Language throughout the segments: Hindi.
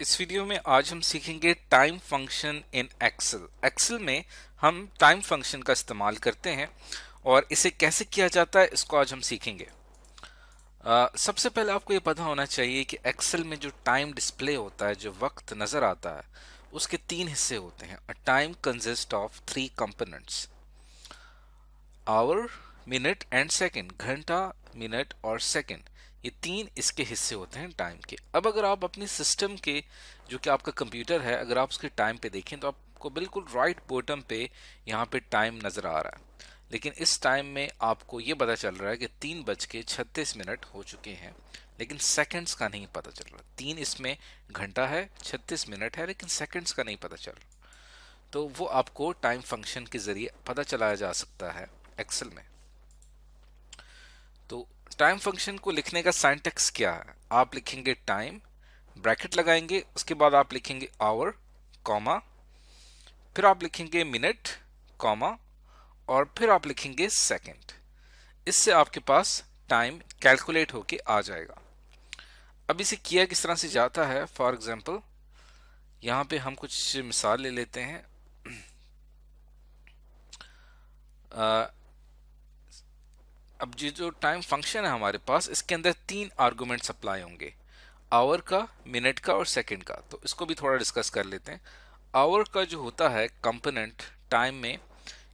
इस वीडियो में आज हम सीखेंगे time function in Excel. Excel में हम टाइम फंक्शन का इस्तेमाल करते हैं और इसे कैसे किया जाता है इसको आज हम सीखेंगे। सबसे पहले आपको ये पता होना चाहिए कि एक्सेल में जो टाइम डिस्प्ले होता है, जो वक्त नजर आता है, उसके तीन हिस्से होते हैं। A time consist of three components, hour, minute and second. घंटा, मिनट और सेकंड, ये तीन इसके हिस्से होते हैं टाइम के। अब अगर आप अपने सिस्टम के, जो कि आपका कंप्यूटर है, अगर आप उसके टाइम पे देखें तो आपको बिल्कुल राइट बॉटम पे यहाँ पे टाइम नजर आ रहा है। लेकिन इस टाइम में आपको ये पता चल रहा है कि 3:36 हो चुके हैं, लेकिन सेकंड्स का नहीं पता चल रहा। तीन इसमें घंटा है, 36 मिनट है, लेकिन सेकंड्स का नहीं पता चल रहा। तो वो आपको टाइम फंक्शन के जरिए पता चलाया जा सकता है एक्सेल में। तो टाइम फंक्शन को लिखने का सिंटैक्स क्या है? आप लिखेंगे टाइम, ब्रैकेट लगाएंगे, उसके बाद आप लिखेंगे आवर, कॉमा, फिर आप लिखेंगे मिनट, कॉमा, और फिर आप लिखेंगे सेकंड। इससे आपके पास टाइम कैलकुलेट होके आ जाएगा। अब इसे किया किस तरह से जाता है? फॉर एग्जांपल यहां पे हम कुछ मिसाल ले लेते हैं। अब ये जो टाइम फंक्शन है हमारे पास, इसके अंदर तीन आर्गुमेंट्स अप्लाई होंगे, आवर का, मिनट का और सेकंड का। तो इसको भी थोड़ा डिस्कस कर लेते हैं। आवर का जो होता है कंपोनेंट टाइम में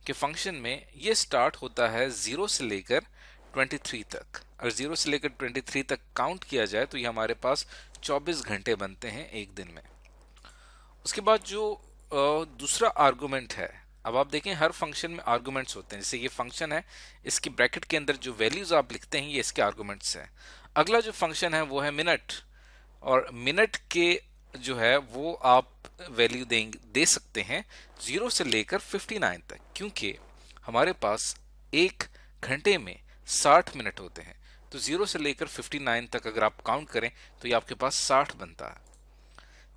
के फंक्शन में, ये स्टार्ट होता है 0 से लेकर 23 तक। और 0 से लेकर 23 तक काउंट किया जाए तो ये हमारे पास 24 घंटे बनते हैं एक दिन में। उसके बाद जो दूसरा आर्गुमेंट है, अब आप देखें हर फंक्शन में आर्गुमेंट्स होते हैं। जैसे ये फंक्शन है, इसकी ब्रैकेट के अंदर जो वैल्यूज आप लिखते हैं ये इसके आर्गुमेंट्स हैं। अगला जो फंक्शन है वो है मिनट, और मिनट के जो है वो आप वैल्यू दे सकते हैं 0 से लेकर 59 तक, क्योंकि हमारे पास एक घंटे में 60 मिनट होते हैं। तो 0 से लेकर 59 तक अगर आप काउंट करें तो ये आपके पास 60 बनता है।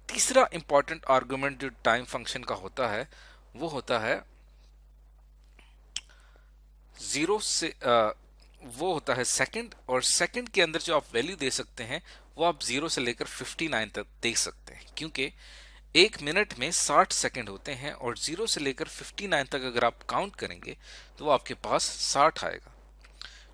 तीसरा इंपॉर्टेंट आर्गुमेंट जो टाइम फंक्शन का होता है वो होता है 0 से वो होता है सेकंड, और सेकंड के अंदर जो आप वैल्यू दे सकते हैं वो आप 0 से लेकर 59 तक दे सकते हैं, क्योंकि एक मिनट में 60 सेकंड होते हैं और 0 से लेकर 59 तक अगर आप काउंट करेंगे तो वो आपके पास 60 आएगा।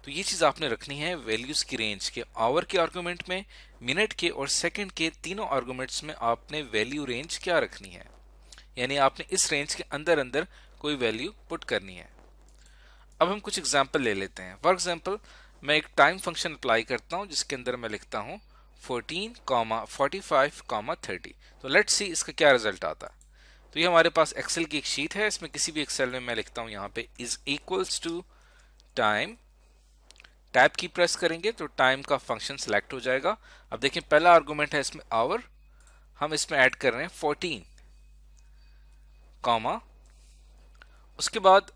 तो ये चीज आपने रखनी है वैल्यूज की रेंज के। आवर के आर्गुमेंट में, मिनट के और सेकंड के तीनों आर्गुमेंट्स में आपने वैल्यू रेंज क्या रखनी है, यानी आपने इस रेंज के अंदर अंदर कोई वैल्यू पुट करनी है। अब हम कुछ एग्जाम्पल ले लेते हैं। फॉर एग्जाम्पल मैं एक टाइम फंक्शन अप्लाई करता हूं जिसके अंदर मैं लिखता हूं 14, 45, 30। तो लेट्स सी इसका क्या रिजल्ट आता है। तो ये हमारे पास एक्सेल की एक शीट है, इसमें किसी भी एक्सेल में मैं लिखता हूं यहाँ पे is equals to time, tab की प्रेस करेंगे तो टाइम का फंक्शन सिलेक्ट हो जाएगा। अब देखिए पहला आर्गुमेंट है इसमें आवर, हम इसमें ऐड कर रहे हैं 14, कॉमा, उसके बाद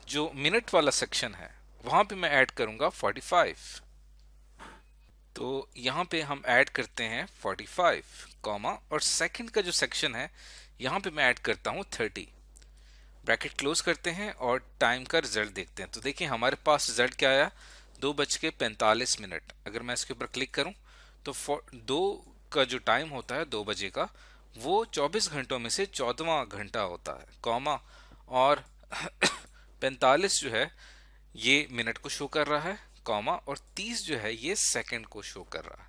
जो मिनट वाला सेक्शन है वहां पे मैं ऐड करूंगा 45। तो यहां पे हम ऐड करते हैं 45, कॉमा, और सेकंड का जो सेक्शन है यहां पे मैं ऐड करता हूं 30। ब्रैकेट क्लोज करते हैं और टाइम का रिजल्ट देखते हैं। तो देखिए हमारे पास रिजल्ट क्या आया, 2:45। अगर मैं इसके ऊपर क्लिक करूं तो 2 का जो टाइम होता है 2 बजे का, वो 24 घंटों में से 14वां घंटा होता है, कॉमा, और 45 जो है ये मिनट को शो कर रहा है, कॉमा, और 30 जो है ये सेकंड को शो कर रहा है।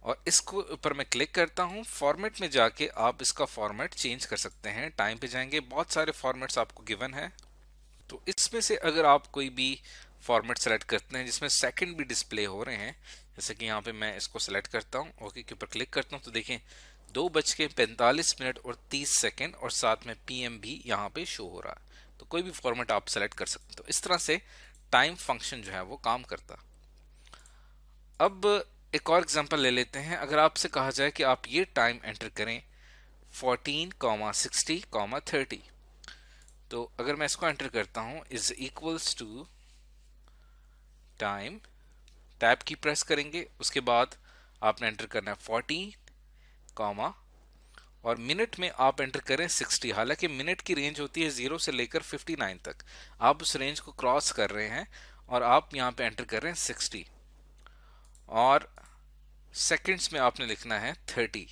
और इसको ऊपर मैं क्लिक करता हूं, फॉर्मेट में जाके आप इसका फॉर्मेट चेंज कर सकते हैं। टाइम पे जाएंगे, बहुत सारे फॉर्मेट्स आपको गिवन है, तो इसमें से अगर आप कोई भी फॉर्मेट सेलेक्ट करते हैं जिसमें सेकंड भी डिस्प्ले हो रहे हैं, जैसे कि यहाँ पे मैं इसको सेलेक्ट करता हूँ, ओके के ऊपर क्लिक करता हूँ, तो देखें 2:45 और 30 सेकंड और साथ में पीएम भी यहाँ पे शो हो रहा है। तो कोई भी फॉर्मेट आप सेलेक्ट कर सकते हैं। तो इस तरह से टाइम फंक्शन जो है वो काम करता। अब एक और एग्जांपल ले लेते हैं। अगर आपसे कहा जाए कि आप ये टाइम एंटर करें 14, 60, 30, तो अगर मैं इसको एंटर करता हूं is equals to time, tab की प्रेस करेंगे, उसके बाद आपने एंटर करना है 14, कॉमा, और मिनट में आप एंटर करें 60। हालांकि मिनट की रेंज होती है 0 से लेकर 59 तक, आप उस रेंज को क्रॉस कर रहे हैं और आप यहां पे एंटर कर रहे हैं 60, और सेकंड्स में आपने लिखना है 30।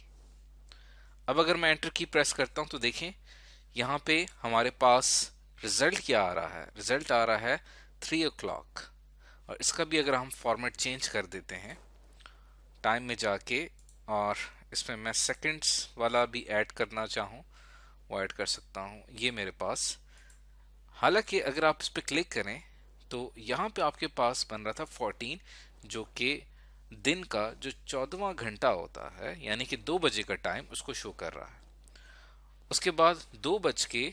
अब अगर मैं एंटर की प्रेस करता हूं तो देखें यहाँ पे हमारे पास रिजल्ट क्या आ रहा है। रिजल्ट आ रहा है 3 o'clock। और इसका भी अगर हम फॉर्मेट चेंज कर देते हैं टाइम में जाके, और इसमें मैं सेकंड्स वाला भी ऐड करना चाहूँ वो ऐड कर सकता हूँ। ये मेरे पास, हालांकि अगर आप इस पर क्लिक करें तो यहाँ पे आपके पास बन रहा था 14, जो कि दिन का जो 14वां घंटा होता है, यानी कि 2 बजे का टाइम उसको शो कर रहा है। उसके बाद 2 बज के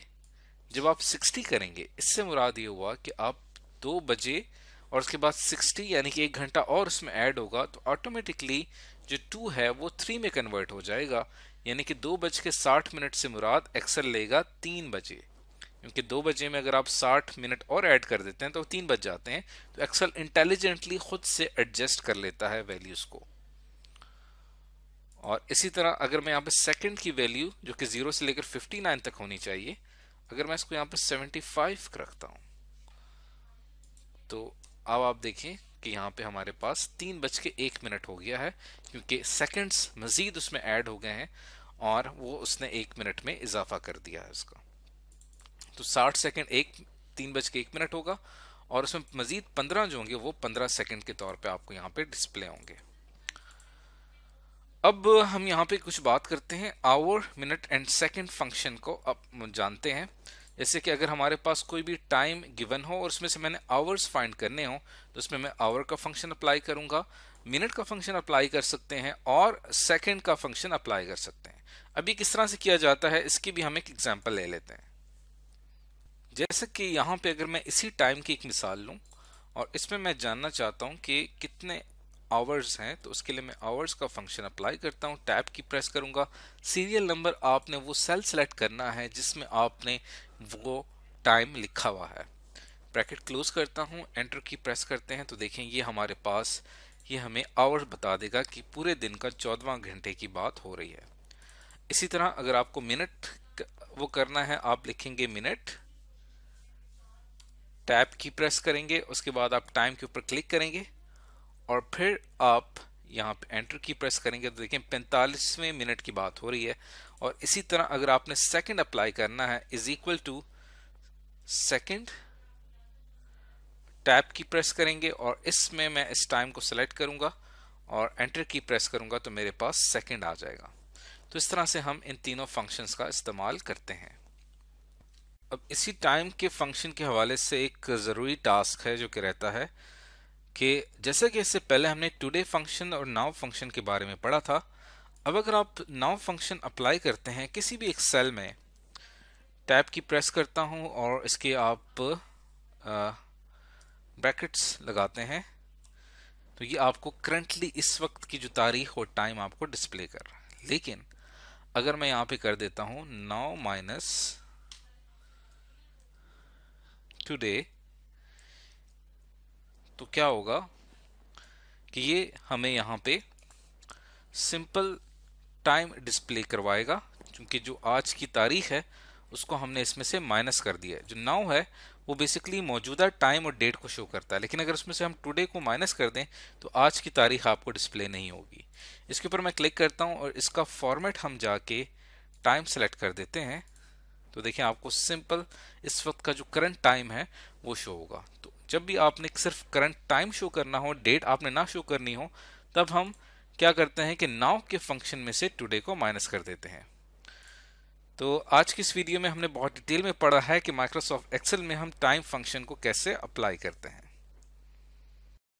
जब आप 60 करेंगे, इससे मुराद ये हुआ कि आप 2 बजे और उसके बाद 60 यानी कि 1 घंटा और उसमें ऐड होगा, तो ऑटोमेटिकली जो 2 है वो 3 में कन्वर्ट हो जाएगा, यानी कि 2:60 से मुराद एक्सेल लेगा 3 बजे, क्योंकि 2 बजे में अगर आप 60 मिनट और ऐड कर देते हैं तो 3 बज जाते हैं। तो एक्सेल इंटेलिजेंटली खुद से एडजस्ट कर लेता है वैल्यूज को। और इसी तरह अगर मैं यहाँ पे सेकंड की वैल्यू जो कि 0 से लेकर 59 तक होनी चाहिए, अगर मैं इसको यहाँ पे 75 रखता हूं तो अब आप देखें कि यहाँ पे हमारे पास 3:01 हो गया है, क्योंकि सेकंड्स मजीद उसमें ऐड हो गए हैं और वो उसने 1 मिनट में इजाफा कर दिया है इसका। तो 60 सेकंड 3:01 होगा, और उसमें मजीद 15 जो होंगे वो 15 सेकंड के तौर पे आपको यहाँ पे डिस्प्ले होंगे। अब हम यहाँ पे कुछ बात करते हैं hour, minute and second function को अब जानते हैं। जैसे कि अगर हमारे पास कोई भी टाइम गिवन हो और उसमें से मैंने आवर्स फाइंड करने हो, तो उसमें मैं आवर का फंक्शन अप्लाई करूंगा, मिनट का फंक्शन अप्लाई कर सकते हैं और सेकंड का फंक्शन अप्लाई कर सकते हैं। अभी किस तरह से किया जाता है इसकी भी हम एक एग्जांपल ले लेते हैं। जैसे कि यहाँ पे अगर मैं इसी टाइम की एक मिसाल लूं और इसमें मैं जानना चाहता हूं कि कितने आवर्स हैं, तो उसके लिए मैं आवर्स का फंक्शन अप्लाई करता हूं, टैब की प्रेस करूंगा। सीरियल नंबर आपने वो सेल सेलेक्ट करना है जिसमें आपने वो टाइम लिखा हुआ है। ब्रैकेट क्लोज करता हूं, एंटर की प्रेस करते हैं तो देखें ये हमारे पास ये हमें आवर बता देगा कि पूरे दिन का 14वां घंटे की बात हो रही है। इसी तरह अगर आपको मिनट वो करना है, आप लिखेंगे मिनट, टैब की प्रेस करेंगे, उसके बाद आप टाइम के ऊपर क्लिक करेंगे और फिर आप यहाँ पे एंटर की प्रेस करेंगे तो देखें 45वें मिनट की बात हो रही है। और इसी तरह अगर आपने सेकंड अप्लाई करना है, is equal to second, tab की प्रेस करेंगे और इसमें मैं इस टाइम को सिलेक्ट करूंगा और एंटर की प्रेस करूंगा तो मेरे पास सेकंड आ जाएगा। तो इस तरह से हम इन तीनों फंक्शंस का इस्तेमाल करते हैं। अब इसी टाइम के फंक्शन के हवाले से एक ज़रूरी टास्क है जो कि रहता है कि जैसे कि इससे पहले हमने टुडे फंक्शन और नाउ फंक्शन के बारे में पढ़ा था। अब अगर आप नाउ फंक्शन अप्लाई करते हैं किसी भी एक सेल में, टैब की प्रेस करता हूं और इसके आप ब्रैकेट्स लगाते हैं तो ये आपको करंटली इस वक्त की जो तारीख और टाइम आपको डिस्प्ले कर रहा है। लेकिन अगर मैं यहाँ पे कर देता हूं नाउ माइनस टुडे, तो क्या होगा कि ये हमें यहाँ पे सिंपल टाइम डिस्प्ले करवाएगा, क्योंकि जो आज की तारीख है उसको हमने इसमें से माइनस कर दिया है। जो नाउ है वो बेसिकली मौजूदा टाइम और डेट को शो करता है, लेकिन अगर उसमें से हम टुडे को माइनस कर दें तो आज की तारीख आपको डिस्प्ले नहीं होगी। इसके ऊपर मैं क्लिक करता हूं और इसका फॉर्मेट हम जाके टाइम सेलेक्ट कर देते हैं तो देखिए आपको सिंपल इस वक्त का जो करंट टाइम है वो शो होगा। तो जब भी आपने सिर्फ करंट टाइम शो करना हो, डेट आपने ना शो करनी हो, तब हम क्या करते हैं कि नाउ के फंक्शन में से टुडे को माइनस कर देते हैं। तो आज की इस वीडियो में हमने बहुत डिटेल में पढ़ा है कि माइक्रोसॉफ्ट एक्सेल में हम टाइम फंक्शन को कैसे अप्लाई करते हैं।